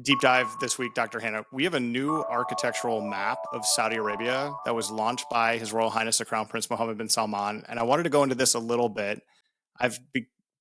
Deep dive this week, Dr. Hannah. We have a new architectural map of Saudi Arabia that was launched by His Royal Highness the Crown Prince Mohammed bin Salman. And I wanted to go into this a little bit. I've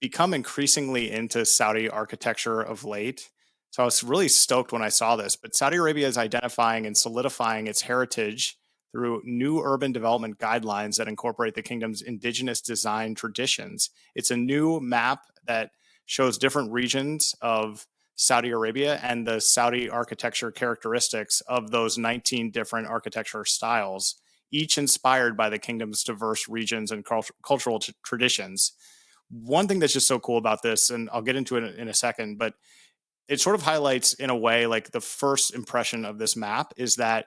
become increasingly into Saudi architecture of late. So I was really stoked when I saw this. But Saudi Arabia is identifying and solidifying its heritage through new urban development guidelines that incorporate the kingdom's indigenous design traditions. It's a new map that shows different regions of Saudi Arabia and the Saudi architecture characteristics of those 19 different architecture styles, each inspired by the kingdom's diverse regions and cultural traditions. One thing that's just so cool about this, and I'll get into it in a second, but it sort of highlights in a way like the first impression of this map is that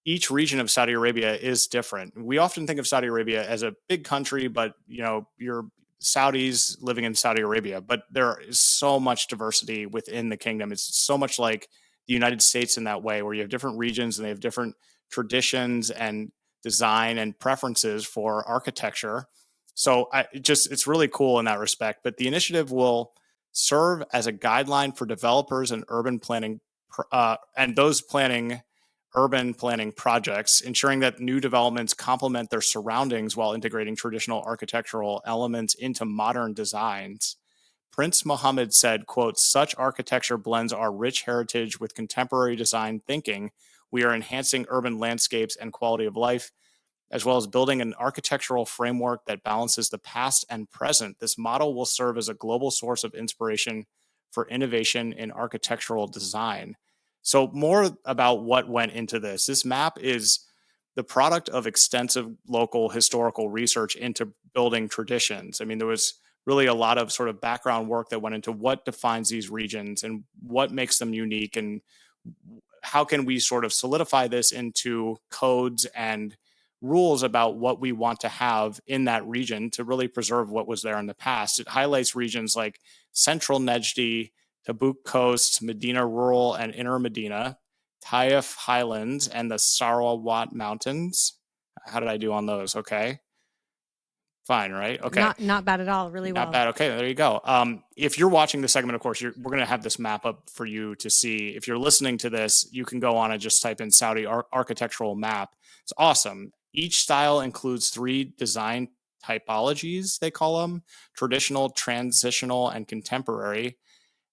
each region of Saudi Arabia is different. We often think of Saudi Arabia as a big country, but you're Saudis living in Saudi Arabia, but there is so much diversity within the kingdom. It's so much like the United States in that way, where you have different regions and they have different traditions and design and preferences for architecture. So it's really cool in that respect. But the initiative will serve as a guideline for developers and urban planning and those planning urban planning projects, ensuring that new developments complement their surroundings while integrating traditional architectural elements into modern designs. Prince Mohammed said, quote, such architecture blends our rich heritage with contemporary design thinking. We are enhancing urban landscapes and quality of life, as well as building an architectural framework that balances the past and present. This model will serve as a global source of inspiration for innovation in architectural design. So, more about what went into this. This map is the product of extensive local historical research into building traditions. I mean, there was really a lot of sort of background work that went into what defines these regions and what makes them unique, and how can we sort of solidify this into codes and rules about what we want to have in that region to really preserve what was there in the past. It highlights regions like Central Nejdi, Tabuk Coast, Medina Rural and Inner Medina, Taif Highlands, and the Sarawat Mountains. How did I do on those? Okay. Fine, right? Okay. Not bad at all. Really Not well. bad. Okay, there you go. If you're watching this segment, of course, we're going to have this map up for you to see. If you're listening to this, you can go on and just type in Saudi architectural map. It's awesome. Each style includes three design typologies, they call them: traditional, transitional, and contemporary.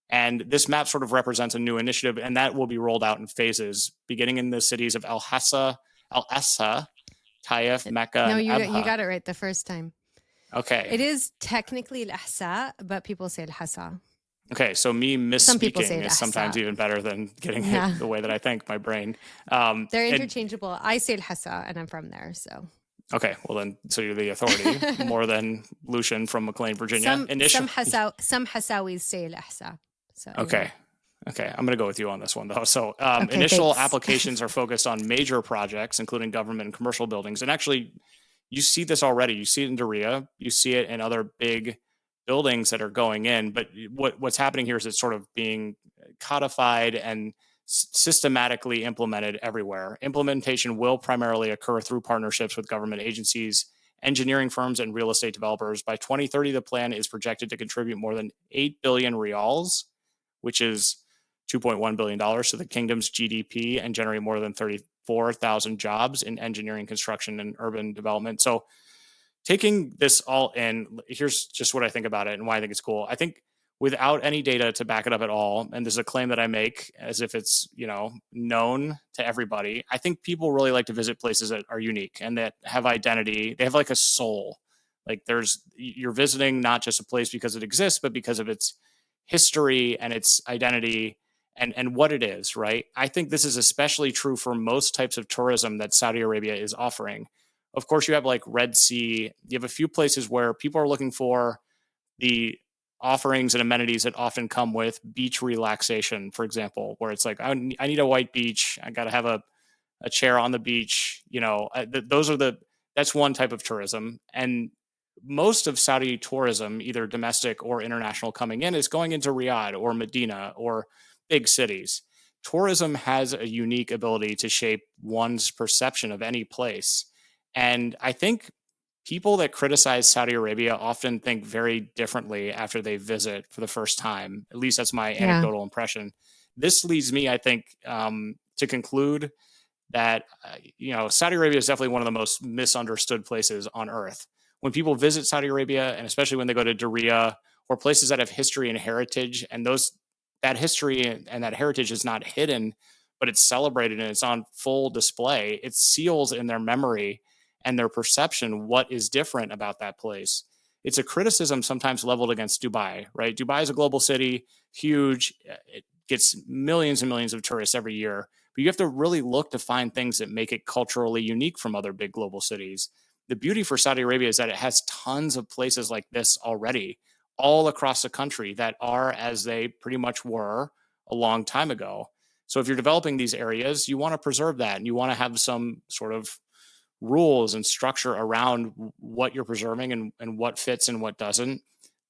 And this map sort of represents a new initiative, and that will be rolled out in phases, beginning in the cities of Al Essa, Taif, Mecca, No, and you Abha. got it right the first time. Okay. It is technically al-ahsa, but people say al-hasa. Okay, so me Some people say misspeaking it is sometimes ahsa. even better than getting it Yeah, the way that I think, my brain. they're And interchangeable. I say al-hasa, and I'm from there, so okay, well then, so you're the authority more than Lucian from McLean, Virginia. Initial, some Hasawis say al-ahsa. So okay, anyway, okay, I'm going to go with you on this one though. So okay, initial thanks. applications are focused on major projects, including government and commercial buildings. And actually, you see this already. You see it in Doria. You see it in other big buildings that are going in. But what's happening here is it's sort of being codified and systematically implemented everywhere. Implementation will primarily occur through partnerships with government agencies, engineering firms, and real estate developers. By 2030, the plan is projected to contribute more than 8 billion rials, which is $2.1 billion to the kingdom's GDP, and generate more than 34,000 jobs in engineering, construction, and urban development. So, taking this all in, here's just what I think about it and why I think it's cool. I think without any data to back it up at all, and this is a claim that I make as if it's, known to everybody, I think people really like to visit places that are unique and that have identity. They have like a soul. Like you're visiting not just a place because it exists, but because of its history and its identity and what it is, right? I think this is especially true for most types of tourism that Saudi Arabia is offering. Of course, you have like Red Sea. You have a few places where people are looking for the offerings and amenities that often come with beach relaxation, for example, where it's like, I need a white beach. I got to have a chair on the beach. That's one type of tourism. And most of Saudi tourism, either domestic or international coming in, is going into Riyadh or Medina or big cities. Tourism has a unique ability to shape one's perception of any place. And I think people that criticize Saudi Arabia often think very differently after they visit for the first time. At least that's my Yeah, anecdotal impression. This leads me, I think, to conclude that Saudi Arabia is definitely one of the most misunderstood places on earth. When people visit Saudi Arabia, and especially when they go to Diriyah or places that have history and heritage, and those that history and that heritage is not hidden, but it's celebrated and it's on full display. It seals in their memory and their perception what is different about that place. It's a criticism sometimes leveled against Dubai, right? Dubai is a global city, huge. It gets millions and millions of tourists every year, but you have to really look to find things that make it culturally unique from other big global cities. The beauty for Saudi Arabia is that it has tons of places like this already, all across the country, that are as they pretty much were a long time ago. So if you're developing these areas, you want to preserve that, and you want to have some sort of rules and structure around what you're preserving, and what fits and what doesn't.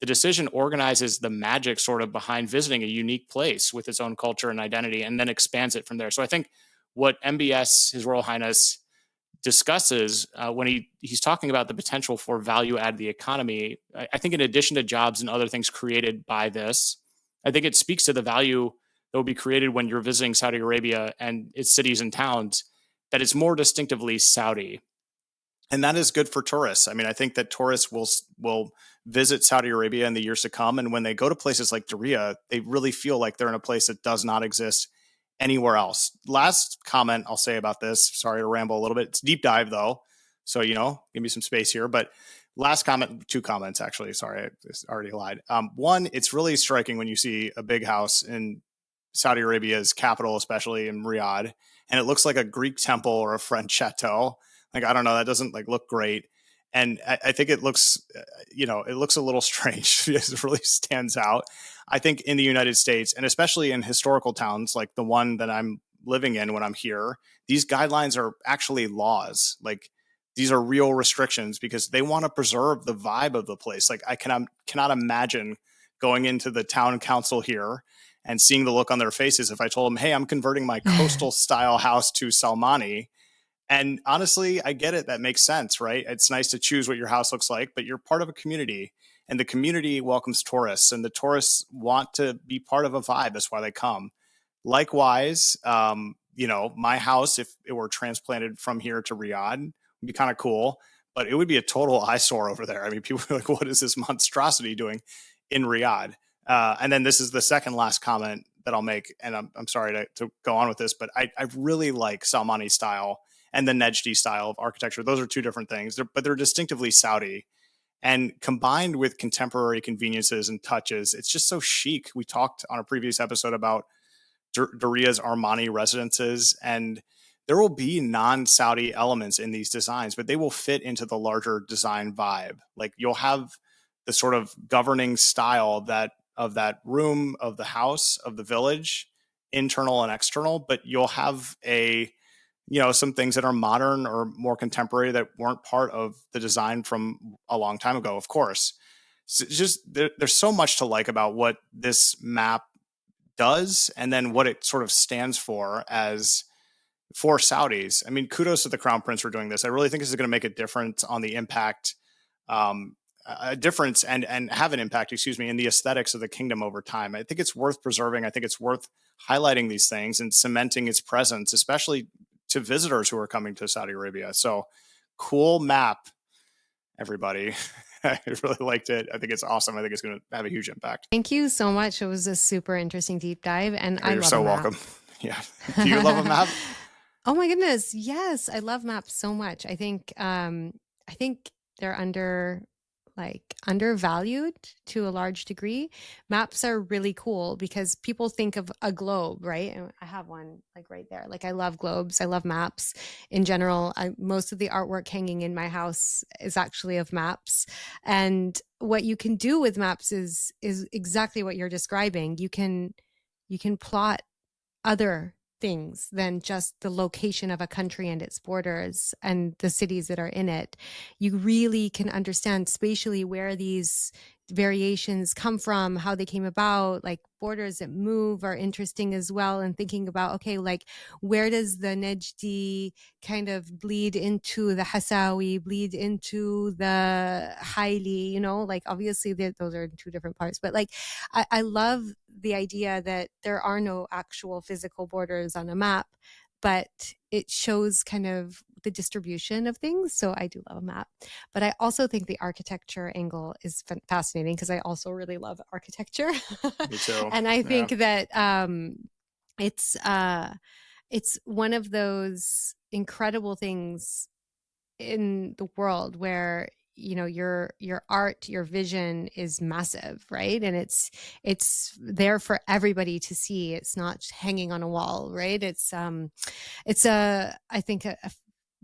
The decision organizes the magic sort of behind visiting a unique place with its own culture and identity, and then expands it from there. So I think what MBS, His Royal Highness, discusses when he's talking about the potential for value add the economy, I think in addition to jobs and other things created by this, I think it speaks to the value that will be created when you're visiting Saudi Arabia and its cities and towns, that it's more distinctively Saudi. And that is good for tourists. I mean, I think that tourists will visit Saudi Arabia in the years to come, and when they go to places like Diriyah, they really feel like they're in a place that does not exist anywhere else. Last comment I'll say about this. Sorry to ramble a little bit. It's deep dive though, so give me some space here. But last comment, two comments actually. Sorry, I already lied. One, it's really striking when you see a big house in Saudi Arabia's capital, especially in Riyadh, and it looks like a Greek temple or a French chateau. Like, I don't know, that doesn't look great. And I think it looks, it looks a little strange. It really stands out. I think in the United States, and especially in historical towns like the one that I'm living in when I'm here, these guidelines are actually laws. Like, these are real restrictions because they want to preserve the vibe of the place. Like, I cannot imagine going into the town council here and seeing the look on their faces if I told them, hey, I'm converting my coastal style house to Salmani. And honestly, I get it. That makes sense, right? It's nice to choose what your house looks like, but you're part of a community, and the community welcomes tourists, and the tourists want to be part of a vibe. That's why they come. Likewise, my house, if it were transplanted from here to Riyadh, would be kind of cool, but it would be a total eyesore over there. I mean, people are like, what is this monstrosity doing in Riyadh? And then this is the second last comment that I'll make, and I'm sorry to go on with this, but I really like Salmani style and the Nejdi style of architecture. Those are two different things, but they're distinctively Saudi. And combined with contemporary conveniences and touches, it's just so chic. We talked on a previous episode about Diriyah's Armani residences, and there will be non-Saudi elements in these designs, but they will fit into the larger design vibe. Like, you'll have the sort of governing style of that room, of the house, of the village, internal and external, but you'll have some things that are modern or more contemporary that weren't part of the design from a long time ago, of course. So there's so much to like about what this map does, and then what it sort of stands for for Saudis. I mean, kudos to the Crown Prince for doing this. I really think this is going to make a difference on the impact, a difference and have an impact, in the aesthetics of the kingdom over time. I think it's worth preserving. I think it's worth highlighting these things and cementing its presence, especially to visitors who are coming to Saudi Arabia. So, cool map, everybody. I really liked it. I think it's awesome. I think it's going to have a huge impact. Thank you so much. It was a super interesting deep dive, and I You're love so a map. welcome. Yeah. Do you love a map? Oh my goodness. Yes, I love maps so much. I think they're undervalued to a large degree. Maps are really cool because people think of a globe, right? And I have one right there. I love globes. I love maps in general. Most of the artwork hanging in my house is actually of maps. And what you can do with maps is exactly what you're describing. You can plot other things than just the location of a country and its borders and the cities that are in it. You really can understand spatially where these variations come from, how they came about, like borders that move are interesting as well. And thinking about, okay, like where does the Nejdi kind of bleed into the Hasawi, bleed into the Haili, you know, like obviously those are two different parts, but like I love the idea that there are no actual physical borders on a map, but it shows kind of the distribution of things. So I do love a map. But I also think the architecture angle is fascinating because I also really love architecture. Me too. And I Yeah. think that it's it's one of those incredible things in the world where, you know, your art, your vision is massive, right? And it's there for everybody to see. It's not hanging on a wall, right? It's a, I think a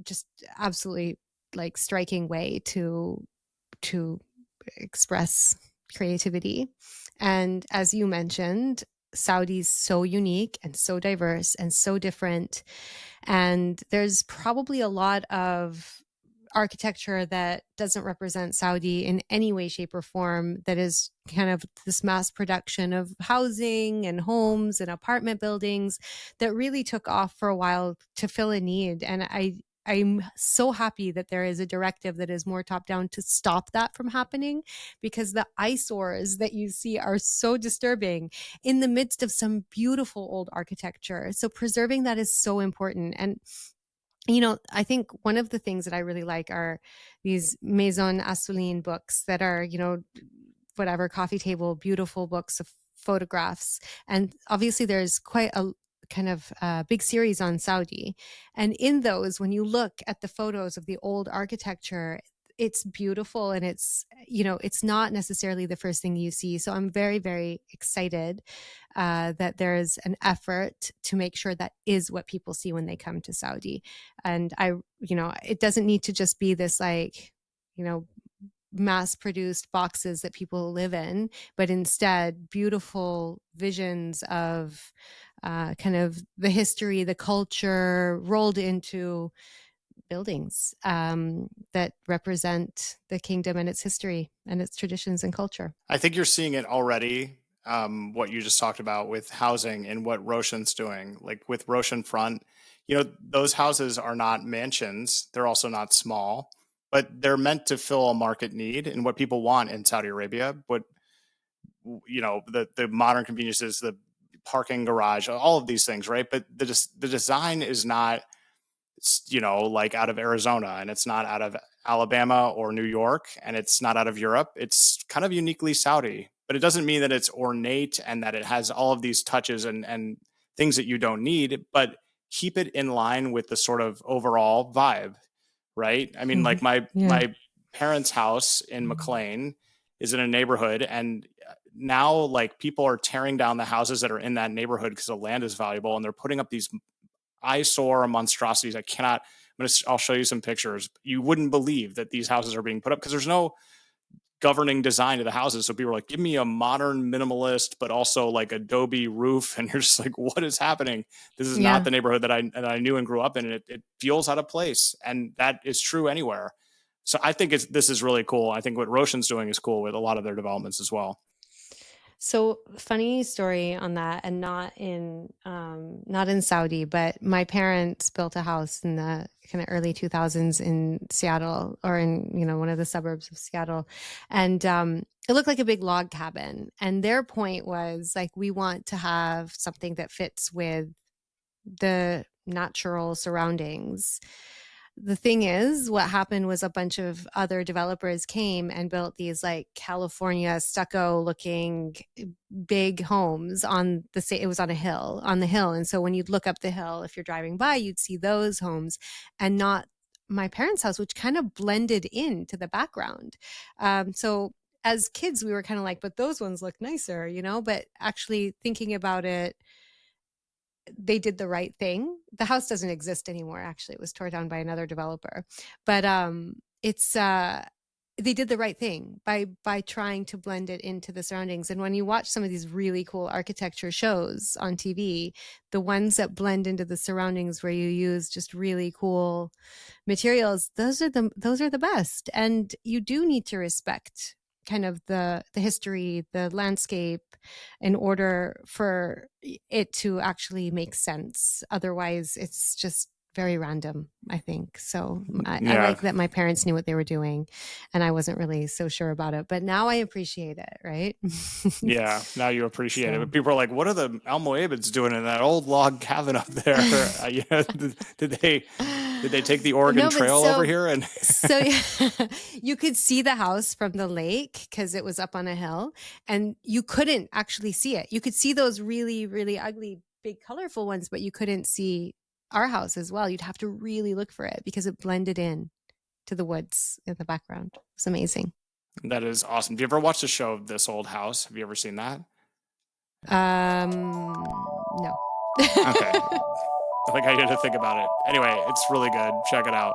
just absolutely like striking way to express creativity. And as you mentioned, Saudi's so unique and so diverse and so different. And there's probably a lot of architecture that doesn't represent Saudi in any way, shape, or form, that is kind of this mass production of housing and homes and apartment buildings that really took off for a while to fill a need. And I'm so happy that there is a directive that is more top down to stop that from happening, because the eyesores that you see are so disturbing in the midst of some beautiful old architecture. So preserving that is so important. And you know, I think one of the things that I really like are these Maison Assouline books that are, you know, whatever, coffee table, beautiful books of photographs. And obviously there's quite a kind of big series on Saudi. And in those, when you look at the photos of the old architecture, it's beautiful, and it's, you know, it's not necessarily the first thing you see. So I'm very, very excited that there's an effort to make sure that is what people see when they come to Saudi. And you know, it doesn't need to just be this like, you know, mass produced boxes that people live in, but instead beautiful visions of kind of the history, the culture rolled into buildings that represent the kingdom and its history and its traditions and culture. I think you're seeing it already. What you just talked about with housing and what Roshan's doing, like with Roshan Front, you know, those houses are not mansions. They're also not small, but they're meant to fill a market need and what people want in Saudi Arabia. But you know, the modern conveniences, the parking garage, all of these things, right? But the design is not, you know, like out of Arizona, and it's not out of Alabama or New York, and it's not out of Europe. It's kind of uniquely Saudi, but it doesn't mean that it's ornate and that it has all of these touches and things that you don't need, but keep it in line with the sort of overall vibe, right? I mean, like Yeah. my parents' house in McLean is in a neighborhood, and now like people are tearing down the houses that are in that neighborhood because the land is valuable, and they're putting up these eyesore monstrosities. I cannot. I'll show you some pictures. You wouldn't believe that these houses are being put up because there's no governing design to the houses. So people are like, give me a modern minimalist, but also like Adobe roof. And you're just like, what is happening? This is not Yeah. the neighborhood that I knew and grew up in. And it feels out of place. And that is true anywhere. So I think this is really cool. I think what Roshan's doing is cool with a lot of their developments as well. So funny story on that, and not in Saudi, but my parents built a house in the kind of early 2000s in Seattle, or in, you know, one of the suburbs of Seattle. And it looked like a big log cabin. And their point was like, we want to have something that fits with the natural surroundings. The thing is, what happened was a bunch of other developers came and built these like California stucco looking big homes on it was on a hill, on the hill. And so when you'd look up the hill, if you're driving by, you'd see those homes and not my parents' house, which kind of blended into the background. So as kids, we were kind of like, but those ones look nicer, you know, but actually thinking about it, they did the right thing. The house doesn't exist anymore. Actually, it was torn down by another developer, but it's they did the right thing by trying to blend it into the surroundings. And when you watch some of these really cool architecture shows on TV, the ones that blend into the surroundings where you use just really cool materials, those are the best. And you do need to respect kind of the history, the landscape, in order for it to actually make sense. Otherwise, it's just very random, I think. So I Yeah. like that my parents knew what they were doing, and I wasn't really so sure about it. But now I appreciate it, right? Yeah, now you appreciate it. So But people are like, "What are the Almohavids doing in that old log cabin up there?" Did they take the Oregon no, but Trail over here? And yeah, you could see the house from the lake because it was up on a hill, and you couldn't actually see it. You could see those really, really ugly, big, colorful ones, but you couldn't see our house as well. You'd have to really look for it because it blended in to the woods in the background. It's amazing. that is awesome. Have you ever watched the show This Old House? Have you ever seen that? No. Okay, I think I had to think about it. Anyway, it's really good. Check it out.